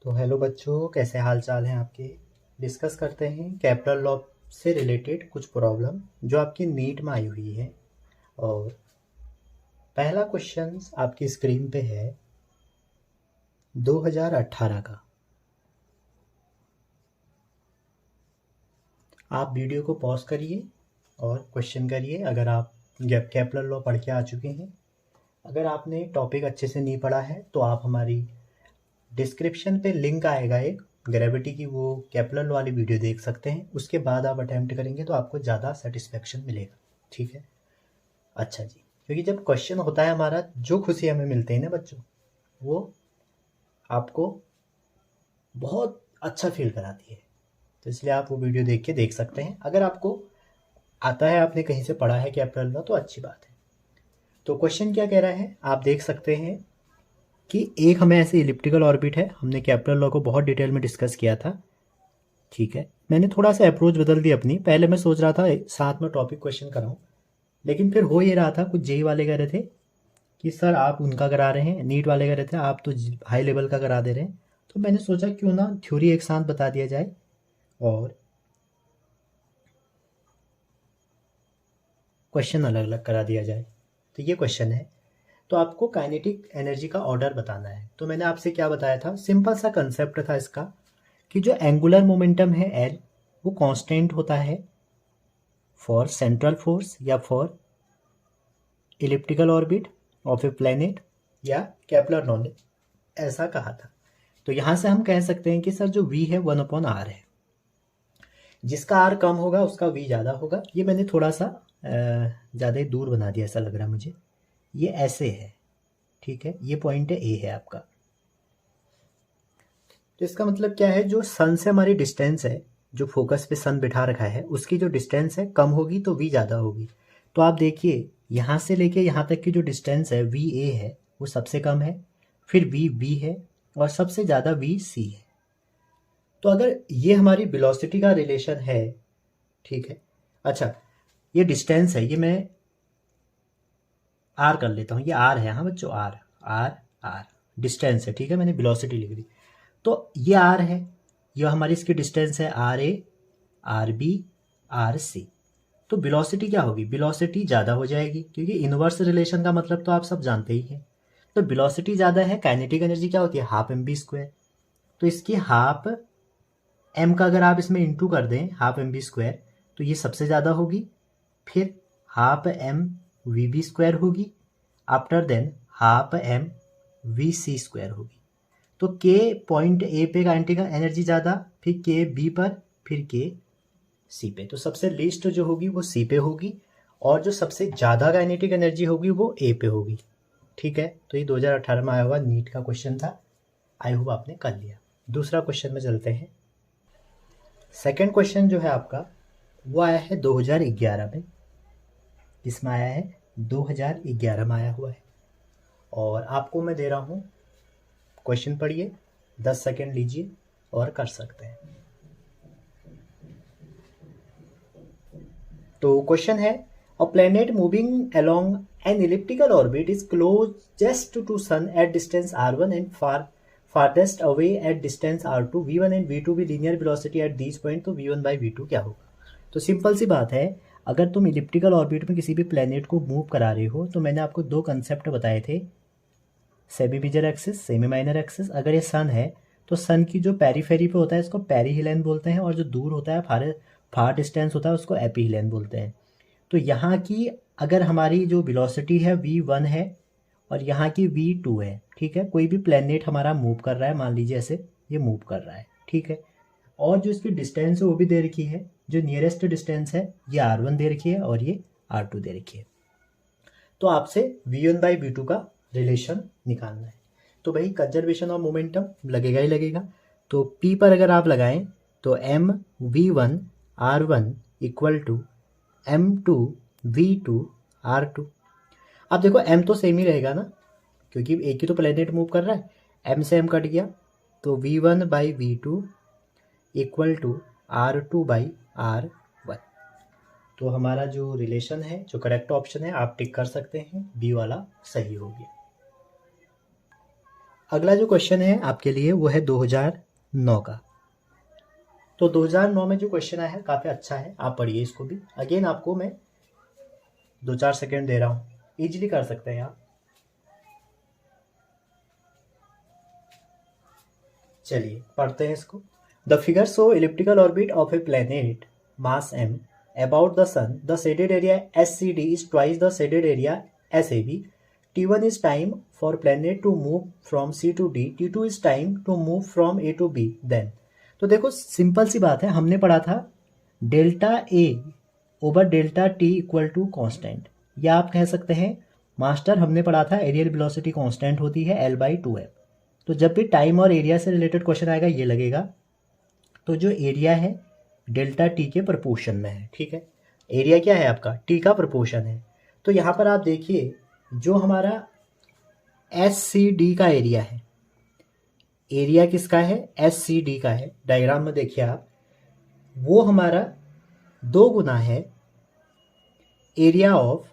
तो हेलो बच्चों, कैसे हाल चाल हैं आपके। डिस्कस करते हैं कैपिटल लॉ से रिलेटेड कुछ प्रॉब्लम जो आपकी नीट में आई हुई है। और पहला क्वेश्चन आपकी स्क्रीन पे है 2018 का। आप वीडियो को पॉज करिए और क्वेश्चन करिए। अगर आप कैपिटल लॉ पढ़ के आ चुके हैं, अगर आपने टॉपिक अच्छे से नहीं पढ़ा है तो आप हमारी डिस्क्रिप्शन पे लिंक आएगा एक ग्रेविटी की, वो कैपिटल वाली वीडियो देख सकते हैं। उसके बाद आप अटेम्प्ट करेंगे तो आपको ज़्यादा सेटिस्फेक्शन मिलेगा। ठीक है, अच्छा जी। क्योंकि जब क्वेश्चन होता है हमारा, जो खुशी हमें मिलती है ना बच्चों, वो आपको बहुत अच्छा फील कराती है। तो इसलिए आप वो वीडियो देख सकते हैं। अगर आपको आता है, आपने कहीं से पढ़ा है कैपिटल लॉ, तो अच्छी बात है। तो क्वेश्चन क्या कह रहा है आप देख सकते हैं कि एक हमें ऐसे इलिप्टिकल ऑर्बिट है। हमने कैपिटल लॉ को बहुत डिटेल में डिस्कस किया था। ठीक है, मैंने थोड़ा सा अप्रोच बदल दी अपनी। पहले मैं सोच रहा था साथ में टॉपिक क्वेश्चन कराऊं, लेकिन फिर हो ये रहा था, कुछ जेई वाले कह रहे थे कि सर आप उनका करा रहे हैं, नीट वाले कह रहे थे आप तो हाई लेवल का करा दे रहे हैं। तो मैंने सोचा क्यों ना थ्योरी एक साथ बता दिया जाए और क्वेश्चन अलग अलग करा दिया जाए। तो ये क्वेश्चन है, तो आपको काइनेटिक एनर्जी का ऑर्डर बताना है। तो मैंने आपसे क्या बताया था, सिंपल सा कंसेप्ट था इसका कि जो एंगुलर मोमेंटम है एल, वो कांस्टेंट होता है फॉर सेंट्रल फोर्स या for elliptical orbit of a planet या केपलर नॉलेज, ऐसा कहा था। तो यहाँ से हम कह सकते हैं कि सर जो v है 1/r है। जिसका r कम होगा उसका v ज़्यादा होगा। ये मैंने थोड़ा सा ज़्यादा ही दूर बना दिया, ऐसा लग रहा है मुझे। ये ऐसे है, ठीक है, ये पॉइंट है ए है आपका। तो इसका मतलब क्या है, जो सन से हमारी डिस्टेंस है, जो फोकस पे सन बिठा रखा है, उसकी जो डिस्टेंस है कम होगी तो v ज़्यादा होगी। तो आप देखिए यहाँ से लेके यहाँ तक की जो डिस्टेंस है वी ए है, वो सबसे कम है, फिर वी बी है और सबसे ज़्यादा वी सी है। तो अगर ये हमारी वेलोसिटी का रिलेशन है, ठीक है। अच्छा, ये डिस्टेंस है, ये मैं आर कर लेता हूँ, ये आर है, हाँ बच्चों, आर आर आर डिस्टेंस है, ठीक है, मैंने वेलोसिटी लिख दी। तो ये आर है, ये हमारी इसकी डिस्टेंस है R A, R B, R C. तो वेलोसिटी क्या होगी, वेलोसिटी ज़्यादा हो जाएगी, क्योंकि इनवर्स रिलेशन का मतलब तो आप सब जानते ही हैं। तो वेलोसिटी ज़्यादा है, काइनेटिक एनर्जी क्या होती है, हाफ एम बी स्क्वायर। तो इसकी हाफ एम का अगर आप इसमें इंटू कर दें, हाफ एम बी स्क्वायर, तो ये सबसे ज़्यादा होगी। फिर half M V B square होगी। After then half M V C square होगी। तो के पॉइंट ए पे काइनेटिक एनर्जी ज़्यादा, फिर के बी पर, फिर के सी पे। तो सबसे लीस्ट जो होगी वो सी पे होगी, और जो सबसे ज़्यादा काइनेटिक एनर्जी होगी वो ए पे होगी। ठीक है, तो ये 2018 में आया हुआ नीट का क्वेश्चन था। आई होप आपने कर लिया। दूसरा क्वेश्चन में चलते हैं। सेकंड क्वेश्चन जो है आपका, वो आया है 2011 में। इसमें आया है 2011 में आया हुआ है, और आपको मैं दे रहा हूँ क्वेश्चन, पढ़िए, 10 सेकेंड लीजिए और कर सकते हैं। तो क्वेश्चन है, a planet moving along an elliptical orbit is closest to sun at distance r1 and farthest away at distance r2, v1 and v2 भी linear velocity at these point. तो v1 बाई v2 क्या होगा। तो simple सी बात है, अगर तुम elliptical orbit में किसी भी प्लेनेट को मूव करा रहे हो, तो मैंने आपको दो कंसेप्ट बताए थे, semi major axis, semi minor axis. अगर ये सन है तो सन की जो पेरीफेरी पे होता है इसको पेरीहिलेन बोलते हैं, और जो दूर होता है, फार डिस्टेंस होता है, उसको एपीहिलेन बोलते हैं। तो यहाँ की अगर हमारी जो वेलोसिटी है v1 है और यहाँ की v2 है, ठीक है, कोई भी प्लेनेट हमारा मूव कर रहा है, मान लीजिए ऐसे ये मूव कर रहा है, ठीक है, और जो इसकी डिस्टेंस है वो भी दे रखी है। जो नियरेस्ट डिस्टेंस है ये r1 दे रखी है और ये r2 दे रखी है। तो आपसे v1 बाई v2 का रिलेशन निकालना है। तो भाई कंजर्वेशन ऑफ मोमेंटम लगेगा ही लगेगा। तो p पर अगर आप लगाएं तो m v1 r1 equal to m2 v2 r2। अब देखो m तो सेम ही रहेगा ना, क्योंकि एक ही तो प्लेनेट मूव कर रहा है। m से m कट गया, तो v1 by v2 equal to r2 by r1। तो हमारा जो रिलेशन है, जो करेक्ट ऑप्शन है, आप टिक कर सकते हैं, बी वाला सही हो गया। अगला जो क्वेश्चन है आपके लिए वो है 2009 का। तो 2009 में जो क्वेश्चन आया है काफ़ी अच्छा है, आप पढ़िए इसको भी। अगेन आपको मैं 2-4 सेकेंड दे रहा हूँ, इजीली कर सकते हैं आप। चलिए पढ़ते हैं इसको। The figure show elliptical orbit of a planet mass m about the sun. The shaded area SCD is twice the shaded area SAB. T1 is time for planet to move from C to D. T2 is time to move from A to B. Then तो देखो simple सी बात है, हमने पढ़ा था delta A over delta T equal to constant, या आप कह सकते हैं मास्टर हमने पढ़ा था एरियल वेलोसिटी कांस्टेंट होती है L/2F। तो जब भी टाइम और एरिया से रिलेटेड क्वेश्चन आएगा ये लगेगा। तो जो एरिया है डेल्टा टी के प्रपोर्शन में है, ठीक है। एरिया क्या है आपका, टी का प्रपोर्शन है। तो यहाँ पर आप देखिए जो हमारा SCD का एरिया है, एरिया किसका है, SCD का है। डायग्राम में देखिए आप, वो हमारा 2 गुना है एरिया ऑफ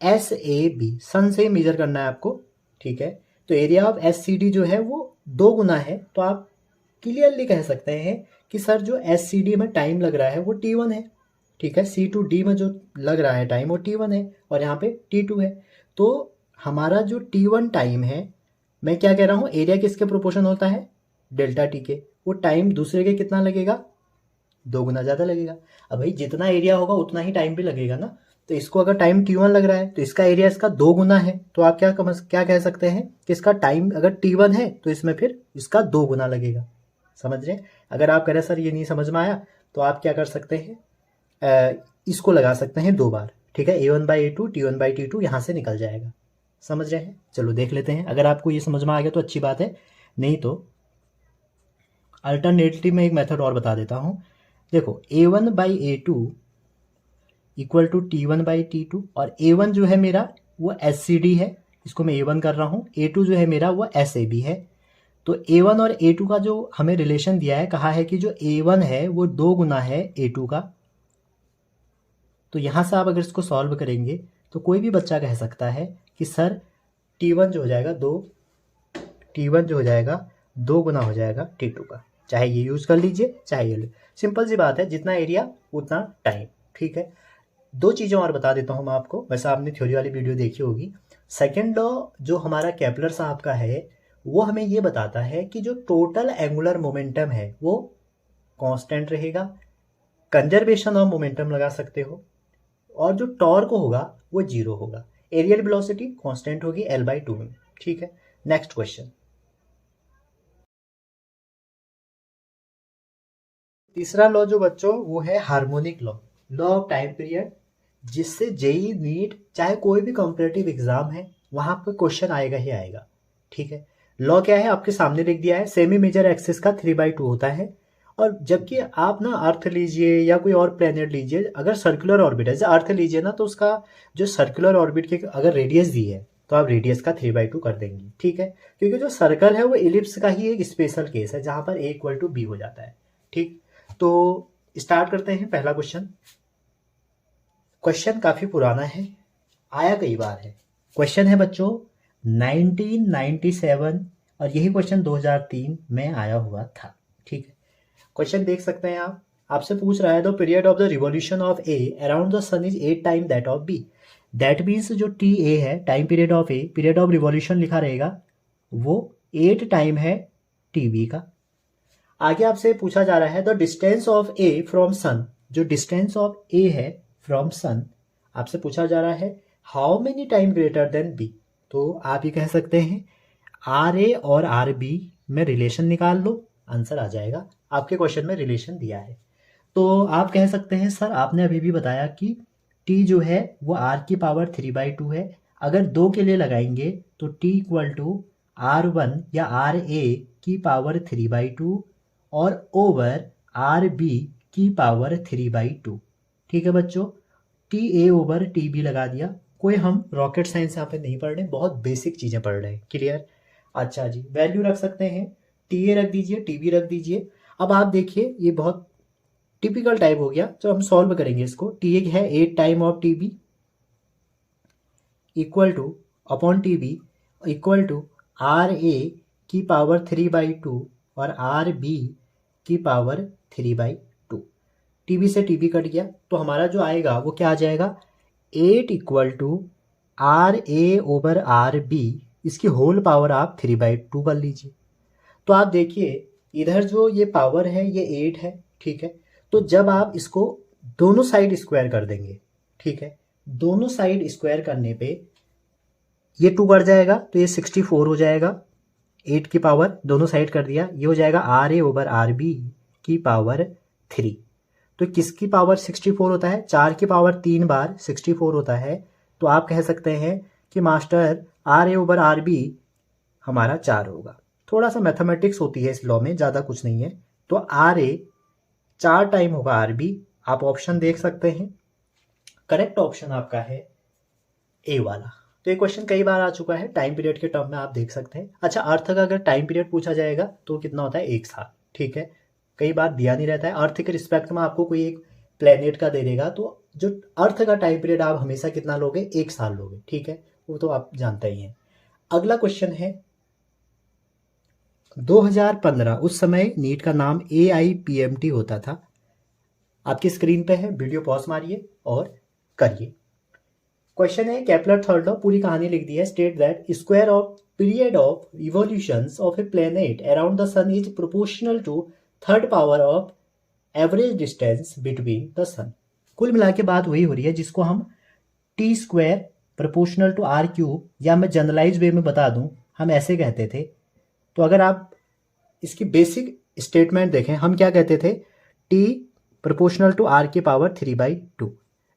SAB, सन से मेजर करना है आपको, ठीक है। तो एरिया ऑफ SCD जो है वो 2 गुना है। तो आप क्लियरली कह सकते हैं कि सर जो SCD में टाइम लग रहा है वो T1 है, ठीक है। C to D में जो लग रहा है टाइम वो T1 है और यहाँ पे T2 है। तो हमारा जो T1 टाइम है, मैं क्या कह रहा हूँ, एरिया किसके प्रोपोर्शन होता है, डेल्टा टी के। वो टाइम दूसरे के कितना लगेगा, 2 गुना ज़्यादा लगेगा। अब भाई जितना एरिया होगा उतना ही टाइम भी लगेगा ना। तो इसको अगर टाइम T1 लग रहा है तो इसका एरिया इसका 2 गुना है। तो आप क्या कह सकते हैं कि इसका टाइम अगर T1 है तो इसमें फिर इसका 2 गुना लगेगा। समझ रहे हैं। अगर आप कह रहे सर ये नहीं समझ में आया तो आप क्या कर सकते हैं, इसको लगा सकते हैं 2 बार, ठीक है। A1/A2 T1/T2 यहाँ से निकल जाएगा। समझ रहे हैं। चलो देख लेते हैं, अगर आपको ये समझ में आ गया तो अच्छी बात है, नहीं तो अल्टरनेटली मैं एक मेथड और बता देता हूँ। देखो A1/A2 इक्वल टू T1/T2, और A1 जो है मेरा वो SCD है, इसको मैं A1 कर रहा हूँ। A2 जो है मेरा वो SAB है। तो A1 और A2 का जो हमें रिलेशन दिया है, कहा है कि जो A1 है वो 2 गुना है A2 का। तो यहाँ से आप अगर इसको सॉल्व करेंगे तो कोई भी बच्चा कह सकता है कि सर T1 जो हो जाएगा 2 गुना हो जाएगा T2 का। चाहे ये यूज़ कर लीजिए चाहे ये, सिंपल सी बात है, जितना एरिया उतना टाइम, ठीक है। 2 चीज़ें और बता देता हूँ मैं आपको। वैसे आपने थ्योरी वाली वीडियो देखी होगी। सेकेंड लॉ जो हमारा केपलर साहब का है वो हमें ये बताता है कि जो टोटल एंगुलर मोमेंटम है वो कांस्टेंट रहेगा। कंजर्वेशन ऑफ मोमेंटम लगा सकते हो, और जो टॉर्क होगा वो 0 होगा। एरियल वेलोसिटी कांस्टेंट होगी L/2 में, ठीक है। Next question. तीसरा लॉ जो बच्चों वो है harmonic law of time period, जिससे जेई नीट चाहे कोई भी कॉम्पिटिटिव एग्जाम है वहां पर क्वेश्चन आएगा ही आएगा, ठीक है। लॉ क्या है आपके सामने लिख दिया है। सेमी मेजर एक्सिस का 3/2 होता है, और जबकि आप ना अर्थ लीजिए या कोई और प्लेनेट लीजिए, अगर सर्कुलर ऑर्बिट है, जैसे अर्थ लीजिए ना, तो उसका जो सर्कुलर ऑर्बिट के अगर रेडियस दी है तो आप रेडियस का 3/2 कर देंगे, ठीक है। क्योंकि जो सर्कल है वो इलिप्स का ही एक स्पेशल केस है जहां पर A = B हो जाता है, ठीक। तो स्टार्ट करते हैं पहला क्वेश्चन। क्वेश्चन काफी पुराना है, आया कई बार है। क्वेश्चन है बच्चों 1997, और यही क्वेश्चन 2003 में आया हुआ था, ठीक है। क्वेश्चन देख सकते हैं आप, आपसे पूछ रहा है the period of the revolution of A around the sun is 8 time that of B. That means जो टी ए है, time period of A, period of revolution लिखा रहेगा वो 8 टाइम है टी बी का। आगे आपसे पूछा जा रहा है the distance of A from sun. जो डिस्टेंस ऑफ ए है फ्रॉम सन आपसे पूछा जा रहा है how many time greater than B. तो आप ये कह सकते हैं आर ए और आर बी में रिलेशन निकाल लो, आंसर आ जाएगा। आपके क्वेश्चन में रिलेशन दिया है। तो आप कह सकते हैं सर आपने अभी भी बताया कि टी जो है वो आर की पावर 3/2 है। अगर 2 के लिए लगाएंगे तो टी = R1 या आर ए की पावर 3/2 और ओवर आर बी की पावर 3/2, ठीक है बच्चों। T A over T B लगा दिया। कोई हम रॉकेट साइंस यहाँ पे नहीं पढ़ रहे, बहुत बेसिक चीज़ें पढ़ रहे हैं, क्लियर। अच्छा जी, वैल्यू रख सकते हैं, टी ए रख दीजिए, टी बी रख दीजिए। अब आप देखिए ये बहुत टिपिकल टाइप हो गया, तो हम सॉल्व करेंगे इसको। टी ए है 8 time of T B equal to upon T B equal to R A की पावर 3/2 और आर बी की पावर 3/2। टीबी से टीबी कट गया तो हमारा जो आएगा वो क्या आ जाएगा, 8 equal to R A over R B, इसकी होल पावर आप 3/2 कर लीजिए। तो आप देखिए इधर जो ये पावर है ये 8 है, ठीक है। तो जब आप इसको दोनों साइड स्क्वायर कर देंगे, ठीक है, दोनों साइड स्क्वायर करने पे ये 2 बढ़ जाएगा तो ये 64 हो जाएगा। 8 की पावर दोनों साइड कर दिया, ये हो जाएगा R A over R B की पावर 3। तो किसकी पावर 64 होता है, 4 की पावर 3 बार 64 होता है। तो आप कह सकते हैं कि master R A over R B हमारा 4 होगा। थोड़ा सा मैथमेटिक्स होती है इस लॉ में, ज़्यादा कुछ नहीं है। तो आर ए 4 टाइम होगा आर बी। आप ऑप्शन देख सकते हैं, करेक्ट ऑप्शन आपका है ए वाला। तो ये क्वेश्चन कई बार आ चुका है, टाइम पीरियड के टर्म में आप देख सकते हैं। अच्छा, अर्थ का अगर टाइम पीरियड पूछा जाएगा तो कितना होता है, 1 साल, ठीक है। कई बार दिया नहीं रहता है, अर्थ के रिस्पेक्ट में आपको कोई एक प्लेनेट का दे देगा तो जो अर्थ का टाइम पीरियड आप हमेशा कितना लोगे, 1 साल लोगे, ठीक है, वो तो आप जानते ही हैं। अगला क्वेश्चन है 2015, उस समय नीट का नाम AIPMT होता था। आपकी स्क्रीन पे है, वीडियो पॉज मारिए और करिए। क्वेश्चन है केपलर थर्ड लॉ, पूरी कहानी लिख दी है। State that square of period of evolutions of a planet around the sun is proportional to third power of average distance between the sun. कुल मिला के बात वही हो रही है जिसको हम T square proportional to R cube, या मैं जनरलाइज वे में बता दूं, हम ऐसे कहते थे। तो अगर आप इसकी बेसिक स्टेटमेंट देखें, हम क्या कहते थे, टी प्रोपोर्शनल टू आर के पावर 3/2,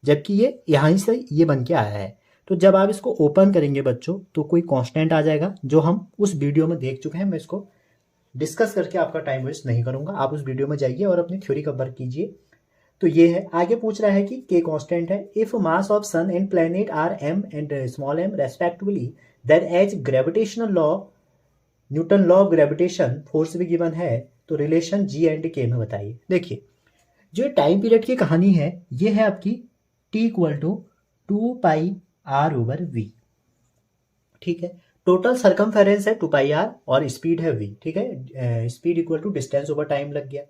जबकि ये यहाँ से ये बन के आया है। तो जब आप इसको ओपन करेंगे बच्चों तो कोई कांस्टेंट आ जाएगा जो हम उस वीडियो में देख चुके हैं। मैं इसको डिस्कस करके आपका टाइम वेस्ट नहीं करूंगा, आप उस वीडियो में जाइए और अपनी थ्योरी कवर कीजिए। तो ये है, आगे पूछ रहा है कि के कांस्टेंट है। If mass of sun and planet are m and small m respectively, then as gravitational law, Newton law of gravitation force भी गिवन है, तो रिलेशन G एंड K में बताइए। देखिए जो टाइम पीरियड की कहानी है ये है आपकी T इक्वल टू 2πr/v, ठीक है। टोटल सरकमफेरेंस है 2πr और स्पीड है v, ठीक है। Speed equal to distance over time लग गया।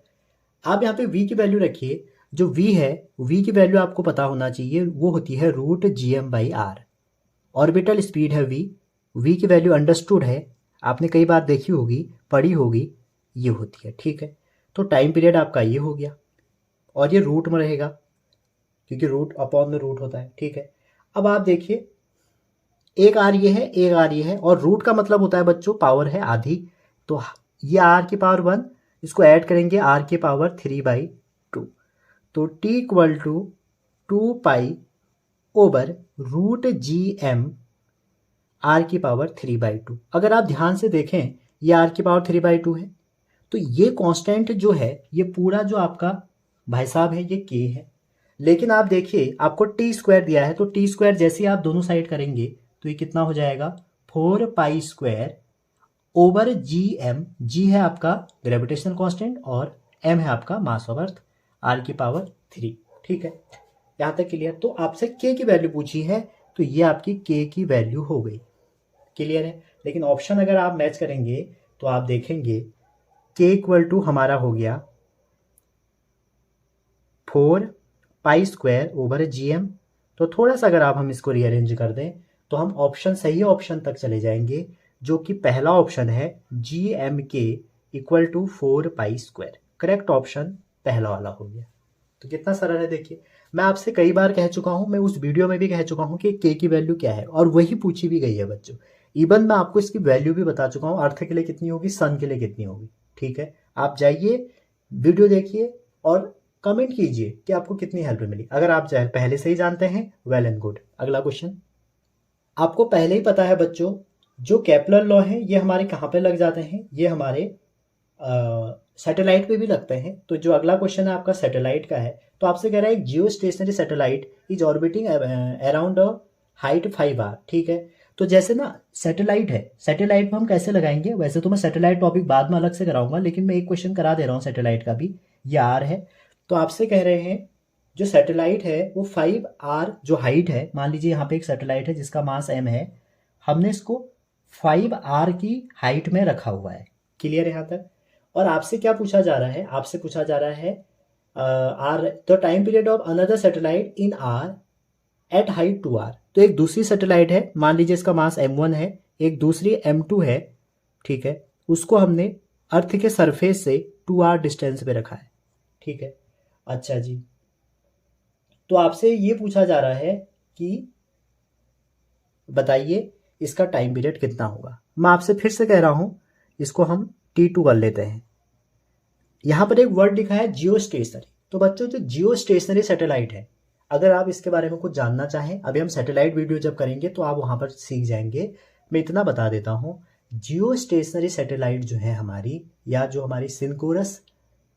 आप यहाँ पे v की वैल्यू रखिए, जो v है v की वैल्यू आपको पता होना चाहिए, वो होती है √gm/r। ऑर्बिटल स्पीड है v की वैल्यू अंडरस्टूड है, आपने कई बार देखी होगी, पढ़ी होगी, ये होती है, ठीक है। तो टाइम पीरियड आपका ये हो गया और ये रूट में रहेगा क्योंकि रूट अपॉन में रूट होता है, ठीक है। अब आप देखिए एक आर ये है, एक आर ये है, और रूट का मतलब होता है बच्चों पावर है आधी। तो ये आर की पावर 1, इसको ऐड करेंगे आर की पावर 3/2, तो t equal to 2π/√gm R की पावर 3/2। अगर आप ध्यान से देखें ये आर की पावर 3/2 है, तो ये कांस्टेंट जो है ये पूरा जो आपका भाई साहब है ये k है। लेकिन आप देखिए आपको टी स्क्वायर दिया है, तो टी स्क्वायर जैसे ही आप दोनों साइड करेंगे तो ये कितना हो जाएगा, 4π²/gm। g है आपका ग्रेविटेशनल कांस्टेंट और m है आपका मास ऑफ अर्थ, r की पावर 3, ठीक है। यहाँ तक क्लियर। तो आपसे k की वैल्यू पूछी है तो ये आपकी k की वैल्यू हो गई, क्लियर है। लेकिन ऑप्शन अगर आप मैच करेंगे तो आप देखेंगे k इक्वल टू हमारा हो गया 4π²/gm। तो थोड़ा सा अगर आप हम इसको रीअरेंज कर दें तो हम ऑप्शन सही ऑप्शन तक चले जाएंगे, जो कि पहला ऑप्शन है GMK equal to 4π²। Correct option पहला वाला हो गया। तो कितना सरल है देखिए। मैं आपसे कई बार कह चुका हूं, मैं उस वीडियो में भी कह चुका हूं कि k की वैल्यू क्या है, और वही पूछी भी गई है बच्चों। इवन मैं आपको इसकी वैल्यू भी बता चुका हूं, अर्थ के लिए कितनी होगी, सन के लिए कितनी होगी, ठीक है। आप जाइए वीडियो देखिए और कमेंट कीजिए कि आपको कितनी हेल्प मिली। अगर आप पहले से ही जानते हैं वेल एंड गुड। अगला क्वेश्चन, आपको पहले ही पता है बच्चों जो केपलर लॉ है ये हमारे कहाँ पे लग जाते हैं, ये हमारे सैटेलाइट पे भी लगते हैं। तो जो अगला क्वेश्चन है आपका सैटेलाइट का है। तो आपसे कह रहा है जियो stationery satellite is orbiting around height 5r, ठीक है। तो जैसे ना सैटेलाइट है, सैटेलाइट पर हम कैसे लगाएंगे, वैसे तो मैं सैटेलाइट टॉपिक बाद में अलग से कराऊंगा, लेकिन मैं एक क्वेश्चन करा दे रहा हूँ सैटेलाइट का भी। ये r है, तो आपसे कह रहे हैं जो सैटेलाइट है वो 5r जो हाइट है, मान लीजिए यहाँ पे एक सैटेलाइट है जिसका मास m है, हमने इसको 5r की हाइट में रखा हुआ है। क्लियर है यहाँ तक? और आपसे क्या पूछा जा रहा है? आपसे पूछा जा रहा है are the time period of another satellite in R at height 2r। तो एक दूसरी सैटेलाइट है, मान लीजिए इसका मास m1 है, एक दूसरी m2 है, ठीक है, उसको हमने अर्थ के सरफेस से 2r डिस्टेंस पे रखा है, ठीक है। अच्छा जी, तो आपसे ये पूछा जा रहा है कि बताइए इसका टाइम पीरियड कितना होगा। मैं आपसे फिर से कह रहा हूं, इसको हम T2 कर लेते हैं। यहां पर एक वर्ड लिखा है जियो स्टेशनरी। तो बच्चों जो जियो स्टेशनरी सैटेलाइट है, अगर आप इसके बारे में कुछ जानना चाहें, अभी हम सैटेलाइट वीडियो जब करेंगे तो आप वहां पर सीख जाएंगे। मैं इतना बता देता हूं, जियो स्टेशनरी सैटेलाइट जो है हमारी, या जो हमारी सिनकोरस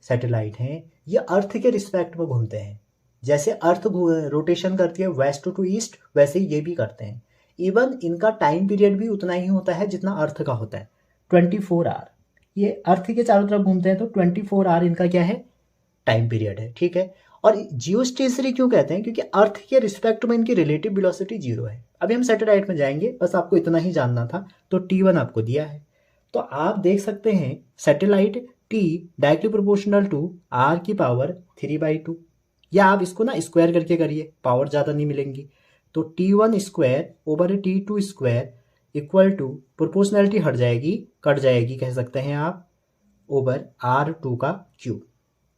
सैटेलाइट हैं, ये अर्थ के रिस्पेक्ट में घूमते हैं। जैसे अर्थ रोटेशन करती है वेस्ट टू ईस्ट, वैसे ही ये भी करते हैं। इवन इनका टाइम पीरियड भी उतना ही होता है जितना अर्थ का होता है, 24 आवर। ये अर्थ के चारों तरफ घूमते हैं तो 24 आवर इनका क्या है, टाइम पीरियड है, ठीक है। और जियो स्टेशनरी क्यों कहते हैं? क्योंकि अर्थ के रिस्पेक्ट में इनकी रिलेटिव वेलोसिटी 0 है। अभी हम सैटेलाइट में जाएंगे, बस आपको इतना ही जानना था। तो T1 आपको दिया है, तो आप देख सकते हैं satellite T directly proportional to r की पावर 3/2, या आप इसको ना स्क्वायर करके करिए, पावर ज़्यादा नहीं मिलेंगी। तो T1 square over T2 square equal to, proportionality हट जाएगी, कट जाएगी कह सकते हैं आप, ओवर R2 का क्यूब।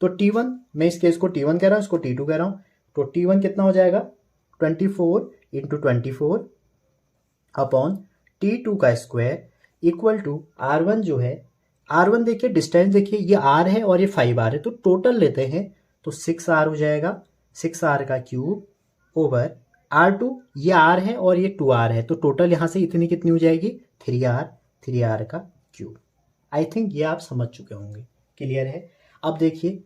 तो T1, मैं इस केस को T1 कह रहा हूँ, इसको T2 कह रहा हूँ। तो T1 कितना हो जाएगा, 24 × 24 अपॉन T2 का स्क्वायर इक्वल टू R1 जो है, R1 देखिए, डिस्टेंस देखिए, ये R है और ये 5R है, तो टोटल लेते हैं तो 6R हो जाएगा, 6R का क्यूब ओवर R2, ये R है और ये 2R है, तो टोटल यहाँ से इतनी कितनी हो जाएगी, 3R का क्यूब। आई थिंक ये आप समझ चुके होंगे, क्लियर है। अब देखिए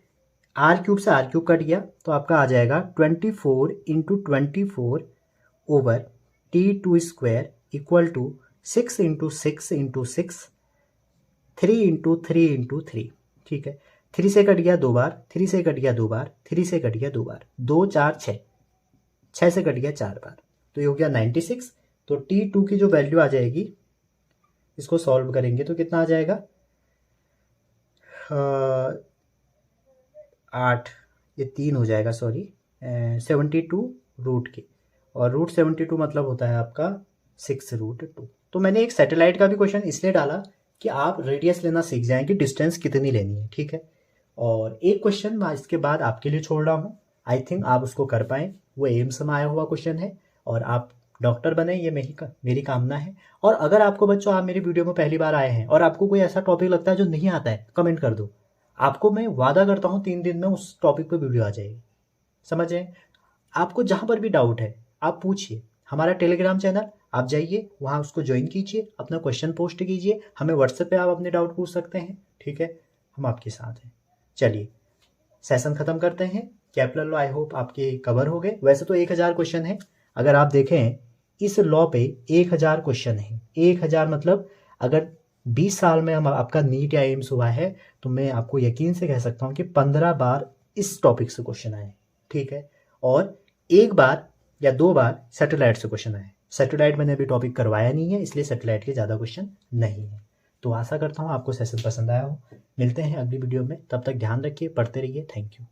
R³ से R³ कट गया तो आपका आ जाएगा 24 × 24 over T2 square equal to 6 × 6 × 6 3 × 3 × 3, ठीक है। 3 से कट गया 2 बार, 3 से कट गया 2 बार, 3 से कट गया 2 बार, 2 4 6, 6 से कट गया 4 बार, तो ये हो गया 96। तो T2 की जो वैल्यू आ जाएगी, इसको सॉल्व करेंगे तो कितना आ जाएगा, 8, ये 3 हो जाएगा, सॉरी 72 रूट के, और रूट 72 मतलब होता है आपका 6√2। तो मैंने एक सैटेलाइट का भी क्वेश्चन इसलिए डाला कि आप रेडियस लेना सीख जाएं कि डिस्टेंस कितनी लेनी है, ठीक है। और एक क्वेश्चन मैं इसके बाद आपके लिए छोड़ रहा हूँ, आई थिंक आप उसको कर पाएँ। वो एम्स में आया हुआ क्वेश्चन है और आप डॉक्टर बने, ये मेरी कामना है। और अगर आपको बच्चों, आप मेरी वीडियो में पहली बार आए हैं और आपको कोई ऐसा टॉपिक लगता है जो नहीं आता है, कमेंट कर दो, आपको मैं वादा करता हूँ 3 दिन में उस टॉपिक पे वीडियो आ जाएगी, समझे। आपको जहाँ पर भी डाउट है आप पूछिए। हमारा टेलीग्राम चैनल आप जाइए, वहाँ उसको ज्वाइन कीजिए, अपना क्वेश्चन पोस्ट कीजिए, हमें व्हाट्सएप पे आप अपने डाउट पूछ सकते हैं, ठीक है, हम आपके साथ हैं। चलिए सेशन ख़त्म करते हैं। केपलर लॉ आई होप आपके कवर हो गए। वैसे तो 1000 क्वेश्चन है, अगर आप देखें इस लॉ पे 1000 क्वेश्चन है। 1000 मतलब अगर 20 साल में हम आपका नीट या एम्स हुआ है तो मैं आपको यकीन से कह सकता हूँ कि 15 बार इस टॉपिक से क्वेश्चन आए, ठीक है। और 1 बार या 2 बार सैटेलाइट से क्वेश्चन आए। सैटेलाइट मैंने अभी टॉपिक करवाया नहीं है, इसलिए सैटेलाइट के ज़्यादा क्वेश्चन नहीं है। तो आशा करता हूँ आपको सेशन पसंद आया हो। मिलते हैं अगली वीडियो में, तब तक ध्यान रखिए, पढ़ते रहिए। Thank you.